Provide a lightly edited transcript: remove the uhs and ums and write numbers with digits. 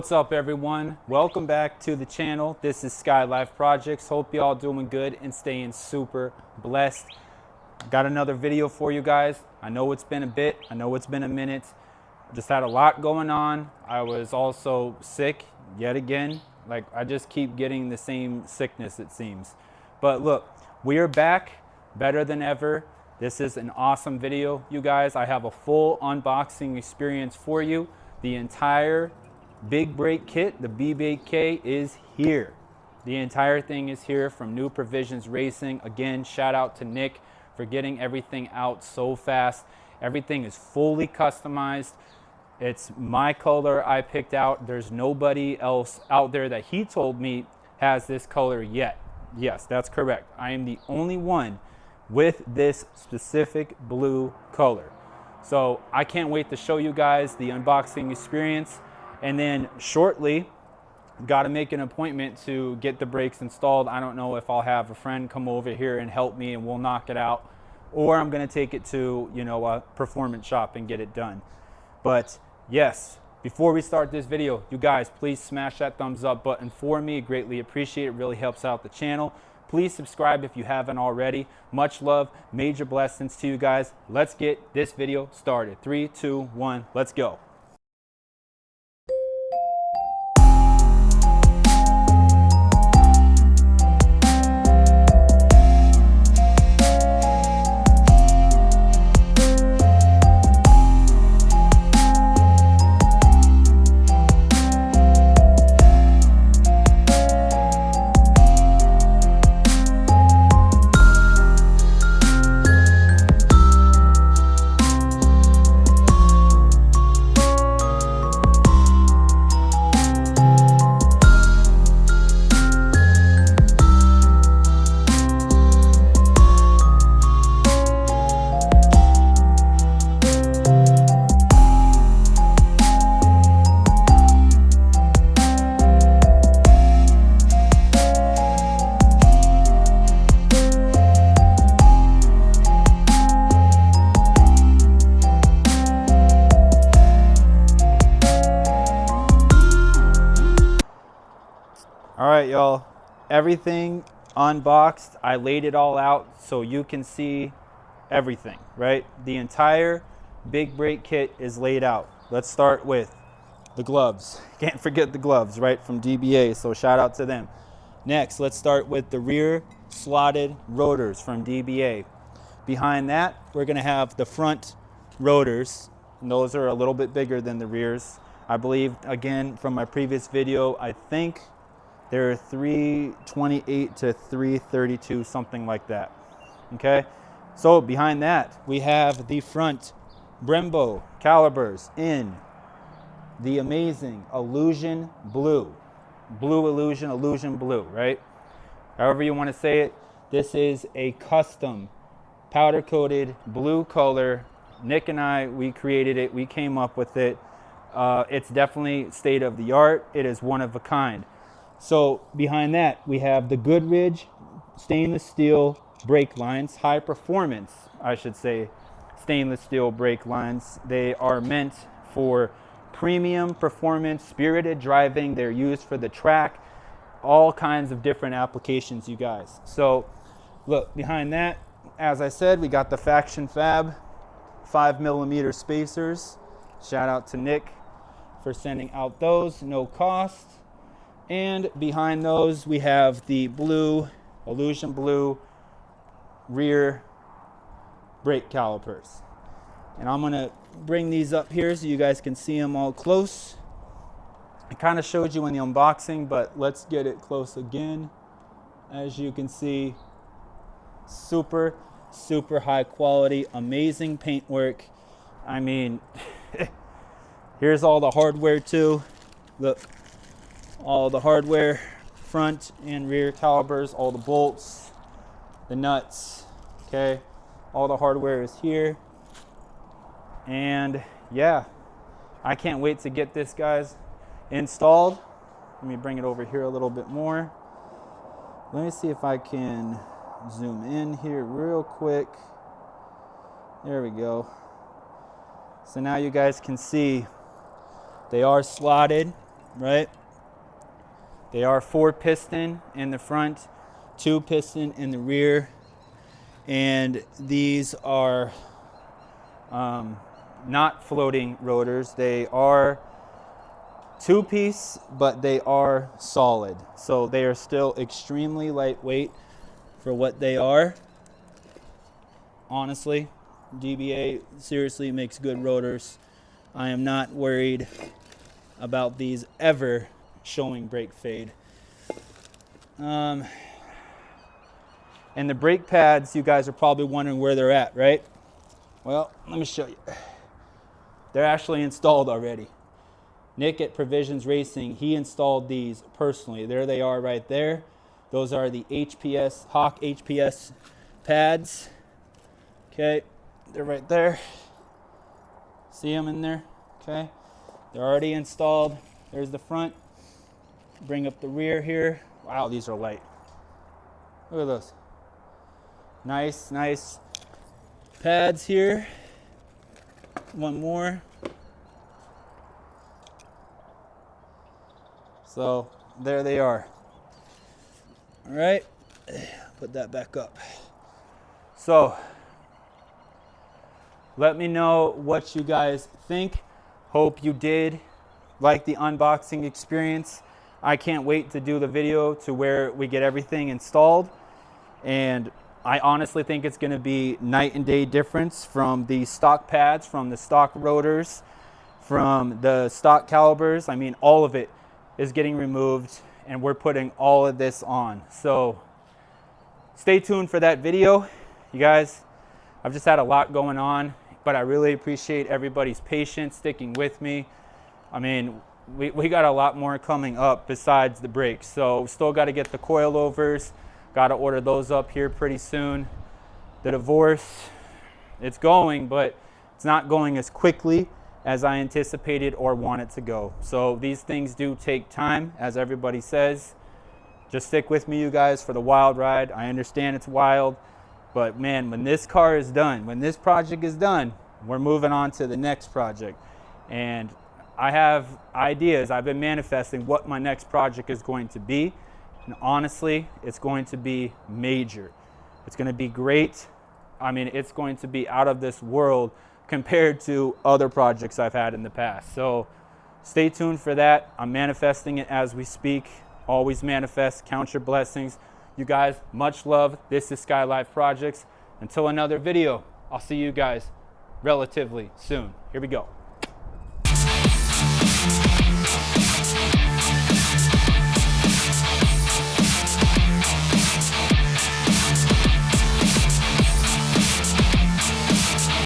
What's up, everyone? Welcome back to the channel. This is Skylyfe Projects. Hope you all doing good and staying super blessed. Got another video for you guys. I know it's been a bit. I know it's been a minute. Just had a lot going on. I was also sick yet again. Like, I just keep getting the same sickness, it seems. But look, we are back better than ever. This is an awesome video, you guys. I have a full unboxing experience for you. The entire big brake kit, the BBK, is here. The entire thing is here from New Provisions Racing. Again, shout out to Nick for getting everything out so fast. Everything is fully customized. It's my color I picked out. There's nobody else out there that he told me has this color yet. Yes, that's correct. I am the only one with this specific blue color. So I can't wait to show you guys the unboxing experience. And then shortly, got to make an appointment to get the brakes installed. I don't know if I'll have a friend come over here and help me and we'll knock it out, or I'm going to take it to, a performance shop and get it done. But yes, before we start this video, you guys, please smash that thumbs up button for me. Greatly appreciate it. Really helps out the channel. Please subscribe if you haven't already. Much love, major blessings to you guys. Let's get this video started. 3, 2, 1, let's go. All right, y'all, everything unboxed. I laid it all out so you can see everything, right? The entire big brake kit is laid out. Let's start with the gloves. Can't forget the gloves, right, from DBA, so shout out to them. Next, let's start with the rear slotted rotors from DBA. Behind that, we're gonna have the front rotors, and those are a little bit bigger than the rears. I believe, again, from my previous video, I think they're 328 to 332, something like that. Okay, so behind that we have the front Brembo calipers in the amazing Illusion Blue. Illusion Blue, right? However you want to say it. This is a custom powder coated blue color. Nick and I, we created it. We came up with it. It's definitely state of the art. It is one of a kind. So behind that, we have the Goodrich stainless steel brake lines, high performance, I should say, stainless steel brake lines. They are meant for premium performance, spirited driving. They're used for the track, all kinds of different applications, you guys. So look, behind that, as I said, we got the Faction Fab 5mm spacers. Shout out to Nick for sending out those, no cost. And behind those, we have the blue, Illusion Blue rear brake calipers. And I'm gonna bring these up here so you guys can see them all close. I kind of showed you in the unboxing, but let's get it close again. As you can see, super high quality, amazing paintwork. I mean, here's all the hardware too. Look. All the hardware, front and rear calipers, all the bolts, the nuts, okay? All the hardware is here. And yeah, I can't wait to get this, guys, installed. Let me bring it over here a little bit more. Let me see if I can zoom in here real quick. There we go. So now you guys can see they are slotted. right? They are 4-piston in the front, 2-piston in the rear, and these are not floating rotors. They are 2-piece, but they are solid. So they are still extremely lightweight for what they are. Honestly, DBA seriously makes good rotors. I am not worried about these ever showing brake fade. And the brake pads, you guys are probably wondering where they're at, right? Well, let me show you. They're actually installed already. Nick at Provisions Racing, he installed these personally. There they are right there. Those are the HPS, Hawk HPS pads. Okay, they're right there. See them in there? Okay, they're already installed. There's the front. Bring up the rear here. Wow, these are light. Look at those. Nice, nice pads here. One more. So there they are. All right, put that back up. So let me know what you guys think. Hope you did like the unboxing experience. I can't wait to do the video to where we get everything installed. And I honestly think it's gonna be night and day difference from the stock pads, from the stock rotors, from the stock calipers. I mean, all of it is getting removed and we're putting all of this on. So stay tuned for that video. You guys, I've just had a lot going on, but I really appreciate everybody's patience, sticking with me. I mean, we got a lot more coming up besides the brakes. So we still got to get the coilovers, got to order those up here pretty soon. The divorce, it's going, but it's not going as quickly as I anticipated or want it to go. So these things do take time, as everybody says. Just stick with me, you guys, for the wild ride. I understand it's wild, but man, when this car is done, when this project is done, we're moving on to the next project. And I have ideas. I've been manifesting what my next project is going to be. And honestly, it's going to be major. It's going to be great. I mean, it's going to be out of this world compared to other projects I've had in the past. So stay tuned for that. I'm manifesting it as we speak. Always manifest, count your blessings. You guys, much love. This is Skylyfe Projects. Until another video, I'll see you guys relatively soon. Here we go.